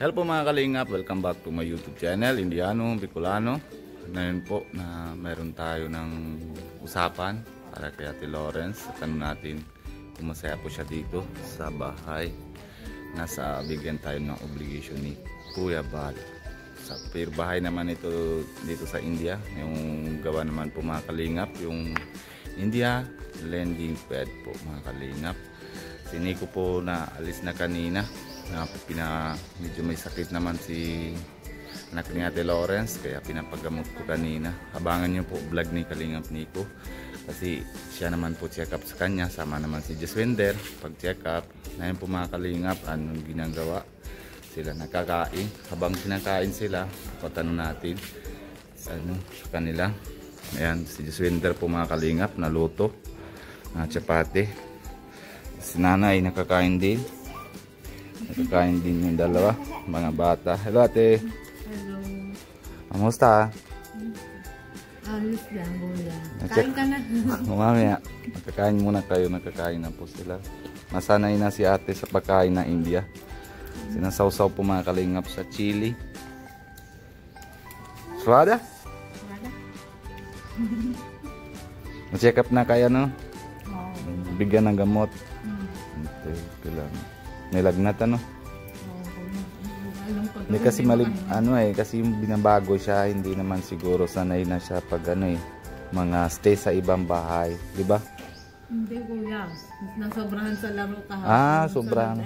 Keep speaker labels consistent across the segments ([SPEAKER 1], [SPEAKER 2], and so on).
[SPEAKER 1] Hello po mga kalingap, welcome back to my YouTube channel, Indiano Bicolano. Ngayon po na meron tayo ng usapan para kay Ate Lawrence. Tanong natin kung masaya po siya dito sa bahay. Nasa bigyan tayo ng obligation ni Kuya Bal. Sa bahay naman ito dito sa India. Yung gawa naman po mga kalingap, yung India lending pad po mga kalingap. Siniko po na alis na kanina. Medyo may sakit naman si anak ni Ate Lawrence, kaya pinapagamot ko kanina. Abangan nyo po vlog ni Kalingap Nico kasi siya naman po check up sa kanya, sama naman si Jaswinder pag check up. Ngayon po mga kalingap, anong ginagawa sila, nakakain. Habang kinakain sila, patanong natin sa kanila. Ayan, si Jaswinder po mga kalingap naluto na chapati. Si nanay nakakain din. Nakakain din yung dalawa, mga bata. Hello ate.
[SPEAKER 2] Hello.
[SPEAKER 1] Kamusta?
[SPEAKER 2] Ayos lang, Buya. Kain ka na.
[SPEAKER 1] Mamaya, nakakain muna kayo, nakakain na po sila. Masanay na si ate sa pagkain na India. Sinasawsaw po mga kalingap sa chili. Suwada?
[SPEAKER 2] Wala.
[SPEAKER 1] Na-check up na kaya no?
[SPEAKER 2] Oo.
[SPEAKER 1] Bigyan ng gamot. Okay lang. May lagnat ano? Hindi kasi kasi yung binabago siya, hindi naman siguro sanay na siya pag mga stay sa ibang bahay, di ba?
[SPEAKER 2] Hindi kuya, nasobrahan sa laro kahapon.
[SPEAKER 1] Sobrang.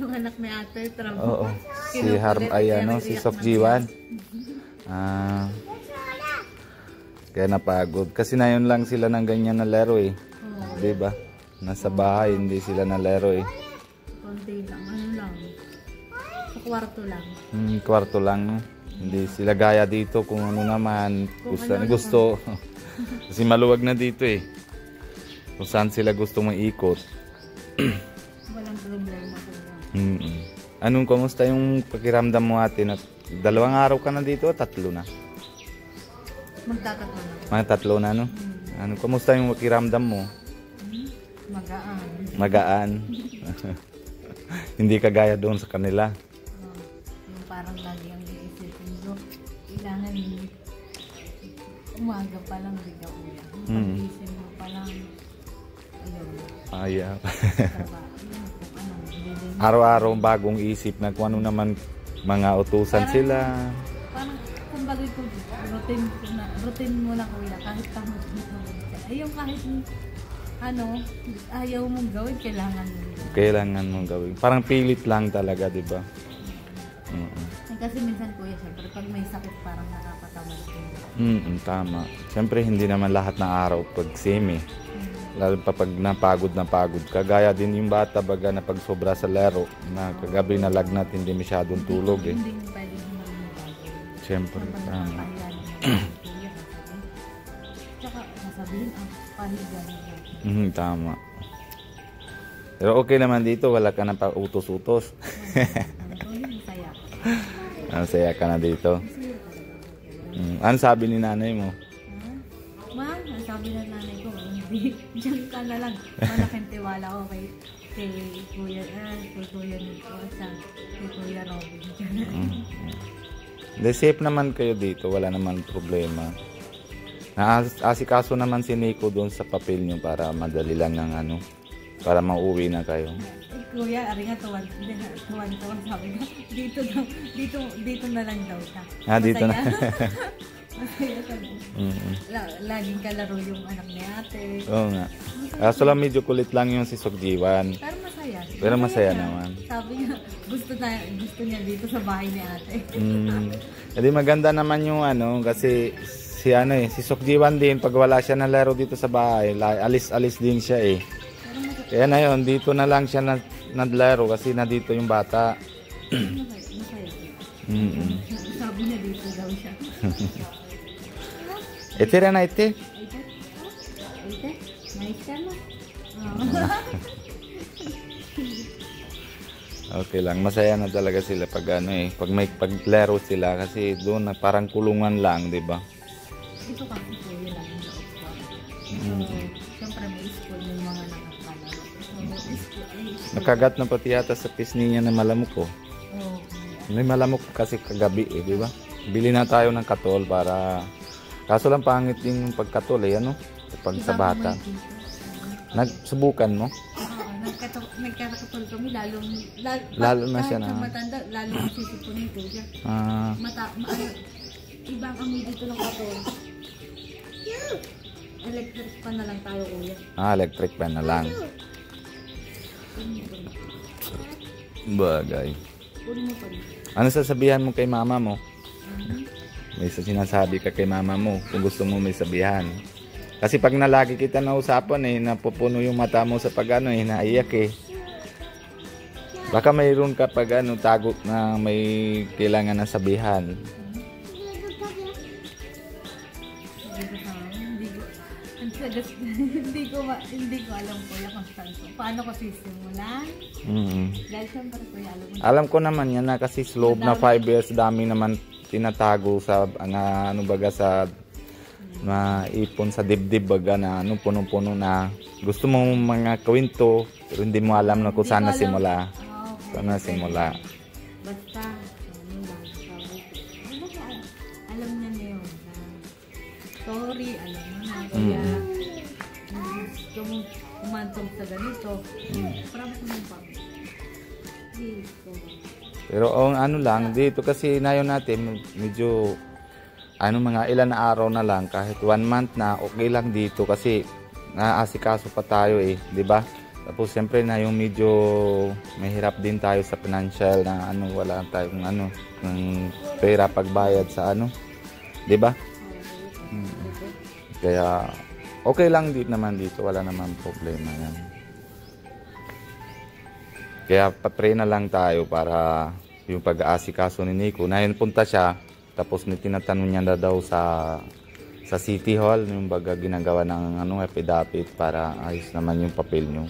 [SPEAKER 2] Yung anak ni ate, trabaho.
[SPEAKER 1] Oo. Si Sokjiwan. Kaya napagod. Kasi na yun lang sila ng ganyan na laro eh. Di ba? Nasa bahay, hindi sila nalaro eh.
[SPEAKER 2] Konti lang, lang. Sa kwarto lang.
[SPEAKER 1] Kwarto lang, no? Hindi sila gaya dito kung ano naman. Gusto. Kasi maluwag na dito eh. Kung saan sila gusto maikot.
[SPEAKER 2] Walang problema po.
[SPEAKER 1] Anong, kumusta yung pakiramdam mo ate? 2 araw ka na dito o 3 na?
[SPEAKER 2] Magtatatlo na.
[SPEAKER 1] Mga 3 na, no? Kumusta yung pakiramdam mo? Magaan. Hindi kagaya doon sa kanila.
[SPEAKER 2] Yung parang lagi ang iisipin ko. Kailangan umaga pa lang bigla uya. Pag-isip mo pa lang. Ayun.
[SPEAKER 1] Araw-araw bagong isip na kung ano naman mga utusan sila.
[SPEAKER 2] Parang kumbaga ko routine mo na kuya. Kahit tamad mo. Ayun kahit ayaw mong gawin, kailangan mong gawin. Parang pilit lang talaga, di ba? Kasi minsan kuya, siyempre pag may sakit parang nakakatamad din.
[SPEAKER 1] Tama. Siyempre hindi naman lahat ng araw pag same eh. Lalo pa pag napagod ka. Gaya din yung bata baga na pag sobra sa laro, na kagabi na lagnat, hindi masyadong tulog eh.
[SPEAKER 2] Hindi pwede naman magagawa.
[SPEAKER 1] Siyempre. Tama.
[SPEAKER 2] Tsaka masabihin ang pahiga niya.
[SPEAKER 1] Tama. Pero okay naman dito, wala ka na pa utos-utos.
[SPEAKER 2] Masaya.
[SPEAKER 1] Masaya ka na dito. Ano sabi ni nanay mo?
[SPEAKER 2] Ma, ang sabi ng nanay ko, hindi, dyan ka na lang. Malaking tiwala ko kay Kuya Nico at kay Kuya Robin.
[SPEAKER 1] Safe naman kayo dito, wala naman problema. Asikaso naman si Nico doon sa papel niyo para madali lang ng para mauwi na kayo.
[SPEAKER 2] Kuya, ari nga tuwan sabi ko, dito na lang daw siya.
[SPEAKER 1] Dito na.
[SPEAKER 2] Masaya sabi. Laging kalaro yung anak ni ate.
[SPEAKER 1] Oo nga. Kaso lang medyo kulit lang yung si Sokjiwan.
[SPEAKER 2] Pero masaya.
[SPEAKER 1] Naman.
[SPEAKER 2] Sabi niya, gusto niya dito sa bahay ni ate.
[SPEAKER 1] Hindi maganda naman yung kasi si Sokjiwan din, pag wala siya na laro dito sa bahay, alis-alis din siya eh. Kaya na yun, dito na lang siya naglaro kasi na dito yung bata.
[SPEAKER 2] Masaya. Sabi niya dito daw siya.
[SPEAKER 1] Ete na ete.
[SPEAKER 2] Ete? Nice ka na.
[SPEAKER 1] Okay lang, masaya na talaga sila pag pag may paglaro sila kasi doon parang kulungan lang, 'di ba?
[SPEAKER 2] Ito kasi kuya lang yung loob ko. Siyempre may school yung mga nakapalaro.
[SPEAKER 1] Nakagat na pati yata sa pisngi niya na malamok ko. May malamok kasi kagabi eh, di ba? Bili na tayo ng katol para... Kaso lang pangit din yung pagkatol eh, ano? Pag sa bata. Nagsubukan mo?
[SPEAKER 2] Oo, nagkakatol kami,
[SPEAKER 1] Lalo na siya na...
[SPEAKER 2] Kahit matanda, lalo na sisipunin ko siya. Ibang amoy dito ng katol. Electric pa na lang tayo, kuya.
[SPEAKER 1] Electric fan na lang. Bagay.
[SPEAKER 2] Kunin mo pa rin.
[SPEAKER 1] Ano sasabihan mo kay mama mo? May sinasabi ka kay mama mo kung gusto mo may sabihan. Kasi pag nalagi kita na usapan eh, napupuno yung mata mo sa pag ano eh, naiyak eh. Baka mayroon ka pag ano, tagot na may kailangan na sabihan.
[SPEAKER 2] Hindi ko alam po yung Constanzo. Paano ko sisimulan? Dahil siyempre ko
[SPEAKER 1] alam ko naman yan na kasi slope na 5 years, dami naman tinatago sa ano baga sa maipon sa dibdib baga na ano punong-puno na gusto mo mga kwento pero hindi mo alam na kung saan na simula. Saan na simula.
[SPEAKER 2] Basta alam niya na yun. Sorry, alam mo na. Kaya gusto mo umantong sa ganito. Parang ko ng pamilya.
[SPEAKER 1] Pero ano lang, dito kasi nayon natin, medyo mga ilan na araw na lang, kahit 1 month na, okay lang dito kasi naasikaso pa tayo eh, di ba? Tapos siyempre na yung medyo mahirap din tayo sa financial na wala tayong ng pera pagbayad sa di ba? Kaya okay lang dito naman dito, wala naman problema yan. Kaya patry na lang tayo para yung pag-aasikaso ni Nico. Ngayon punta siya, tapos tinatanong niya na daw sa City Hall, yung baga ginagawa ng affidavit para ayos naman yung papel nyo.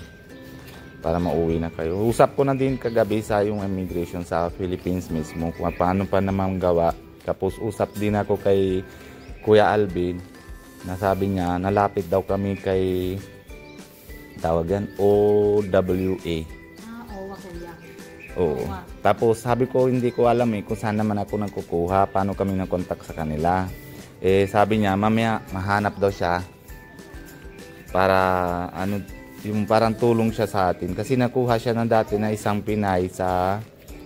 [SPEAKER 1] Para mauwi na kayo. Usap ko na din kagabi sa yung immigration sa Philippines mismo, kung paano pa naman gawa. Tapos usap din ako kay Kuya Alvin, nasabi niya, nalapit daw kami kay tawagan OWA. Oo. Tapos sabi ko hindi ko alam kung saan naman ako nagkukuha, paano kami nag-contact sa kanila. Sabi niya mamaya mahanap daw siya para yung parang tulong siya sa atin kasi nakuha siya ng dati na isang Pinay sa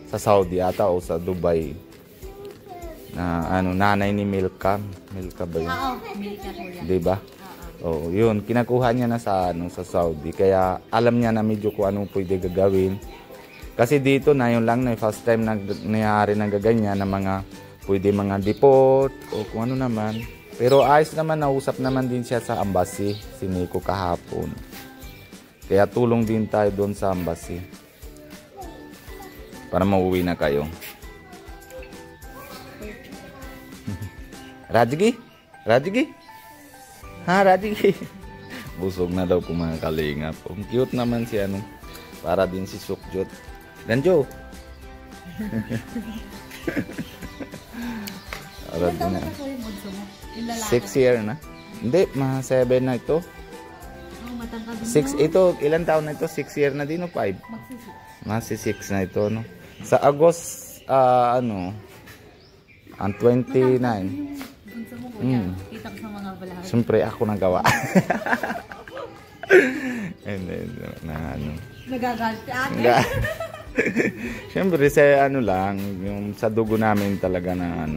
[SPEAKER 1] Saudi ata o sa Dubai. Na nanay ni Milka ba yun?
[SPEAKER 2] Milka kuya.
[SPEAKER 1] 'Di ba? Oo, yun kinakuha niya na sa Saudi kaya alam niya na medyo kung ano pwede gagawin. Kasi dito na yun lang na first time nangyari ng gaganyan na pwede mga deport o kung ano naman. Pero ayos naman, nausap naman din siya sa embassy, si Nico kahapon. Kaya tulong din tayo doon sa embassy. Para mauwi na kayo. Rajigi? Ha, Rajigi? Busog na daw po mga kalingap. Ang cute naman si para din si Sukjot. Ganjo.
[SPEAKER 2] Ilan taon na po yung bunso mo?
[SPEAKER 1] 6 year na. Hindi, 7 na ito.
[SPEAKER 2] Matangkad din
[SPEAKER 1] 6 ito, ilan taon na ito? 6 year na din o 5? Masi 6 na ito, no? Sa August, ang 29.
[SPEAKER 2] Bunso mo kuya, kita ko sa mga balahan.
[SPEAKER 1] Siyempre, ako nagawa. And then,
[SPEAKER 2] Nagagalit si ate.
[SPEAKER 1] Siyempre, sa lang, yung sa dugo namin talaga na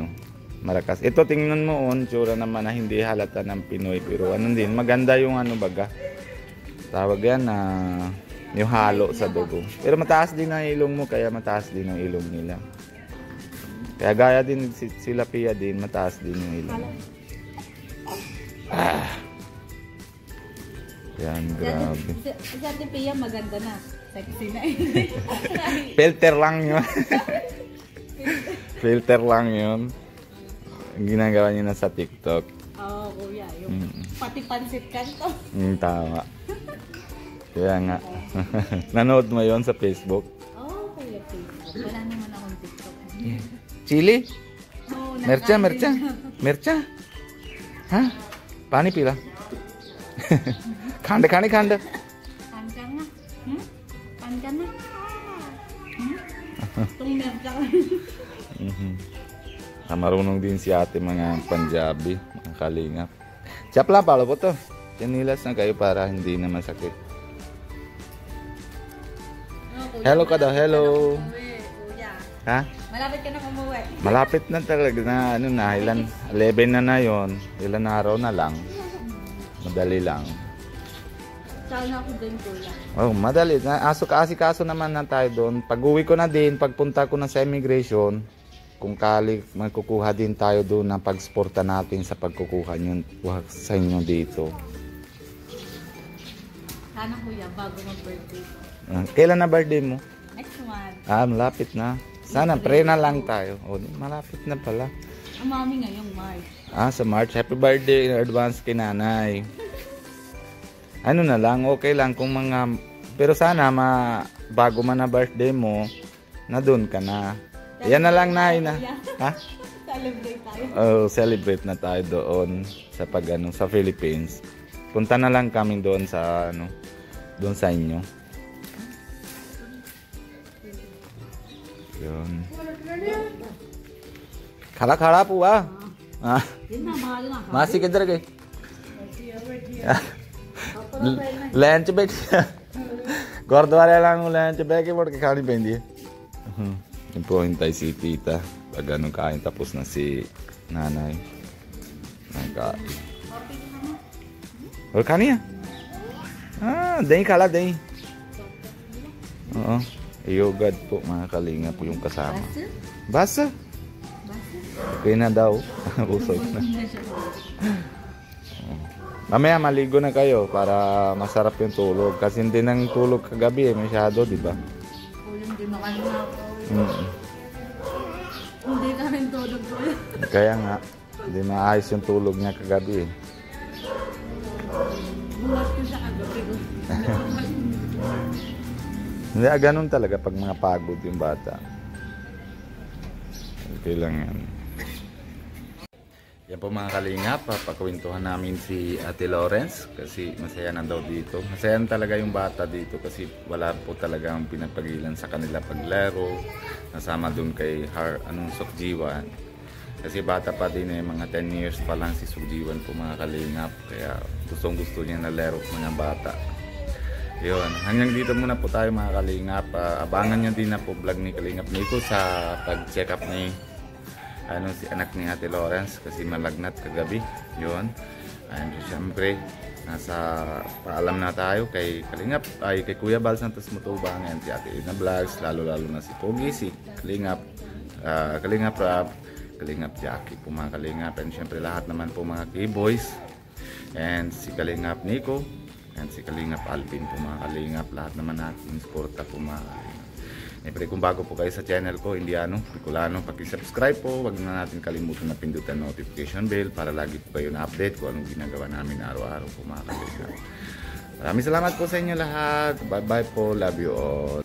[SPEAKER 1] marakas. Ito, tingnan mo, tsura naman na hindi halata ng Pinoy. Pero din, maganda yung baga. Tawag yan na yung halo sa dugo. Pero mataas din ang ilong mo, kaya mataas din ang ilong nila. Kaya gaya din sila Pia din, mataas din yung ilong. Yan, grabe.
[SPEAKER 2] Si Ate Pia maganda na. Sexy na
[SPEAKER 1] Filter lang yun. Filter lang yun. Ang ginagawa niya na sa TikTok.
[SPEAKER 2] Oo, kuya. Yung pati pansit kanto.
[SPEAKER 1] Tama. Kaya nga. Nanood mo yon sa Facebook?
[SPEAKER 2] Oo, kuya, Facebook. Wala naman akong TikTok.
[SPEAKER 1] Chili?
[SPEAKER 2] Oo,
[SPEAKER 1] Mercha? Ha? Pani pila? Khanda.
[SPEAKER 2] Kan ka na. Itong nerve lang.
[SPEAKER 1] Marunong din si ate mga Punjabi, mga kalingap. Siya pala, palo po to. Chinilas na kayo para hindi na masakit. Hello ka daw, hello.
[SPEAKER 2] Kuya.
[SPEAKER 1] Ha?
[SPEAKER 2] Malapit ka na umuwi.
[SPEAKER 1] Malapit na talaga na, ano na, 11 na yon. Ilan araw na lang. Madali lang.
[SPEAKER 2] Sana ako din, kuya.
[SPEAKER 1] Oh, madali. Asikaso naman na tayo doon. Pag uwi ko na din, pagpunta ko na sa immigration, kung kali magkukuha din tayo doon ng pagsporta natin sa pagkukuha nyo, sa inyo dito.
[SPEAKER 2] Sana kuya, bago mag-birthday ko.
[SPEAKER 1] Kailan na birthday mo?
[SPEAKER 2] Next month.
[SPEAKER 1] Malapit na. Sana pray na lang tayo. Oh, malapit na pala.
[SPEAKER 2] Ang mami ngayong March.
[SPEAKER 1] Sa March. Happy birthday in advance kay nanay. Ano na lang, okay lang kung mga... Pero sana bago man na birthday mo, na doon ka na. Yan na lang, nay na. Ha?
[SPEAKER 2] Celebrate tayo.
[SPEAKER 1] Oh, celebrate na tayo doon sa sa Philippines. Punta na lang kami doon sa doon sa inyo. Yun. Kala po ba?
[SPEAKER 2] Yun na, mahal na.
[SPEAKER 1] Masih ka dara kay. Lunch break. Guardwala lang ng lunch break porque kani pendi. Yun po, hintay si tita. Pag kain tapos na si nanay. Nagkain. O, kaniya? Dahin kala, dahin. Oo. Yogad po, mga kalinga po yung kasama. Basa? Okay na daw. Busog na. Mamaya maligo na kayo para masarap yung tulog. Kasi hindi nang tulog kagabi masyado, di ba?
[SPEAKER 2] Hindi makalinga ako. Hindi ka rin tulog ko.
[SPEAKER 1] Kaya nga, hindi maayos yung tulog niya kagabi.
[SPEAKER 2] Buhat ko sa kagabi ko.
[SPEAKER 1] Hindi, ganun talaga pag mga pagod yung bata. Okay lang yan. Yan po mga kalingap, papakwentuhan namin si Ate Lawrence kasi masaya na daw dito. Masaya na talaga yung bata dito kasi wala po talagang pinagpagilan sa kanila paglaro. Nasama dun kay Sukjiwan. Kasi bata pa din mga 10 years pa lang si Sukjiwan po mga kalingap. Kaya gustong gusto niya na laro mga bata. Yun, hanggang dito muna po tayo mga kalingap. Abangan nyo din na po vlog ni Kalingap Nico sa pag-check up ni si anak ni Ate Lawrence kasi malagnat kagabi. Yun. And syempre, paalam na tayo kay Kalingap, kay Kuya Bal Santos Mutubang and si Ate Ina Vlogs, lalo na si Pogi, si Kalingap, Kalingap Rap, Kalingap Jackie po mga Kalingap, and syempre lahat naman po mga K-Boys, and si Kalingap Nico, and si Kalingap Alvin po mga Kalingap, lahat naman natin suporta po mga Kalingap. Siyempre kung bago po kayo sa channel ko, Indiano, Bicolano, pag-subscribe po, wag na natin kalimutan na pindutan notification bell para lagi po kayo na-update kung anong ginagawa namin araw-araw po mga Kalingap. Maraming salamat po sa inyo lahat. Bye bye po. Love you all.